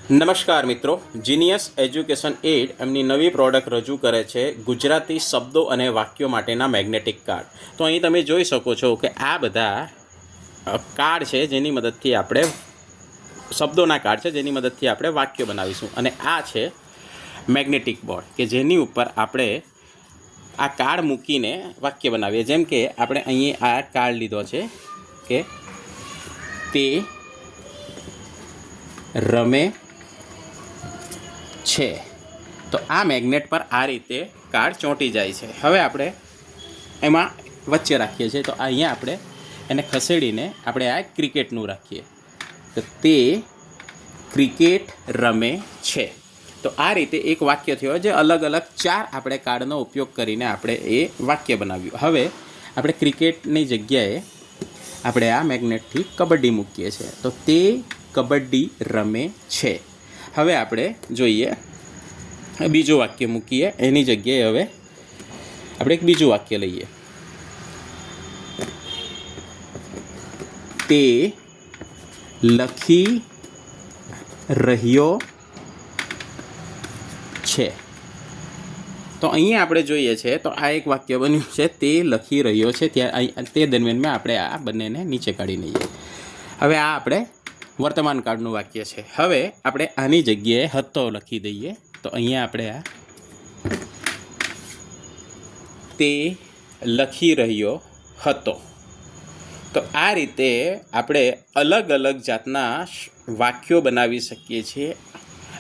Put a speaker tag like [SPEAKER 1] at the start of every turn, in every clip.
[SPEAKER 1] નમસ્કાર મિત્રો, genius education add એમની નવી પ્રોડક્ટ રજૂ કરે છે ગુજરાતી શબ્દો અને વાક્યો માટેના મેગ્નેટિક કાર્ડ. તો અહીં તમે જોઈ શકો છો કે આ બધા કાર્ડ છે જેની મદદથી આપણે શબ્દોના કાર્ડ છે જેની મદદથી આપણે વાક્યો બનાવીશું. અને આ છે મેગ્નેટિક બોર્ડ કે જેની ઉપર આપણે આ કાર્ડ મૂકીને વાક્ય બનાવીએ. જેમ કે આપણે અહીં આ કાર્ડ લીધો છે કે તે રમે છે, તો આ મેગ્નેટ પર આ રીતે કાર્ડ ચોંટી જાય છે. હવે આપણે એમાં વચ્ચે રાખીએ છીએ, તો અહીંયા આપણે એને ખસેડીને આપણે આ ક્રિકેટનું રાખીએ, તો તે ક્રિકેટ રમે છે. તો આ રીતે એક વાક્ય થયો જે અલગ અલગ 4 આપણે કાર્ડનો ઉપયોગ કરીને આપણે એ વાક્ય બનાવ્યું. હવે આપણે ક્રિકેટની જગ્યાએ આપણે આ મેગ્નેટથી કબડ્ડી મૂકીએ છીએ, તો તે કબડ્ડી રમે છે. હવે આપણે જોઈએ બીજું વાક્ય મૂકીએ, એની જગ્યાએ હવે આપણે એક બીજું વાક્ય લઈએ, તે લખી રહ્યો છે. તો અહીંયા આપણે જોઈએ છે તો આ એક વાક્ય બન્યું છે, તે લખી રહ્યો છે. ત્યાં તે દરમિયાનમાં આપણે આ બંનેને નીચે કાઢી લઈએ. હવે આ આપણે વર્તમાન કાળનું વાક્ય છે. હવે આપણે આની જગ્યાએ હતો લખી દઈએ, તો અહીંયા આપણે આ તે લખી રહ્યો હતો. તો આ રીતે આપણે અલગ અલગ જાતના વાક્યો બનાવી શકીએ છીએ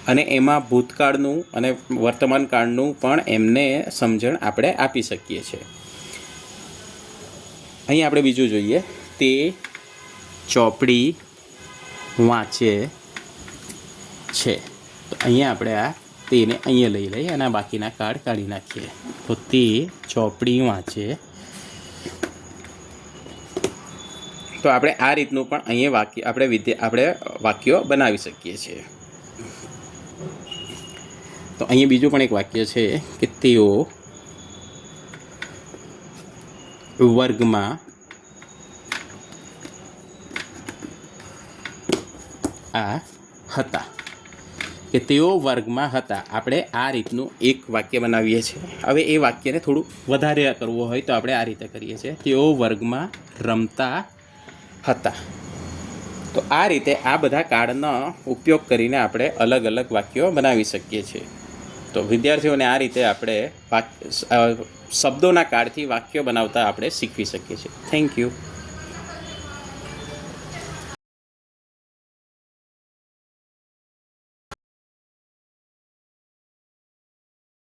[SPEAKER 1] અને એમાં ભૂતકાળનું અને વર્તમાન કાળનું પણ એમને સમજણ આપણે આપી શકીએ છીએ. અહીં આપણે બીજું જોઈએ, તે ચોપડી વાંચે છે. તો અહીંયા આપણે આ તેને અહીંયા લઈ લઈએ અને બાકીના કાર્ડ કાઢી નાખીએ. તો તે ચોપડી વાંચે. તો આપણે આ રીતનું પણ અહીંયા વાક્ય આપણે વાક્યો બનાવી શકીએ છીએ. તો અહીંયા બીજું પણ એક વાક્ય છે કે તેઓ વર્ગમાં હતા, કે તેઓ વર્ગમાં હતા. આપણે આ રીતનું એક વાક્ય બનાવીએ છીએ. હવે એ વાક્યને થોડું વધારે કરવું હોય તો આપણે આ રીતે કરીએ છીએ, તેઓ વર્ગમાં રમતા હતા. તો આ રીતે આ બધા કાર્ડનો ઉપયોગ કરીને આપણે અલગ અલગ વાક્યો બનાવી શકીએ છીએ. તો વિદ્યાર્થીઓને આ રીતે આપણે શબ્દોના કાર્ડથી વાક્યો બનાવતા આપણે શીખવી શકીએ છીએ. Thank you.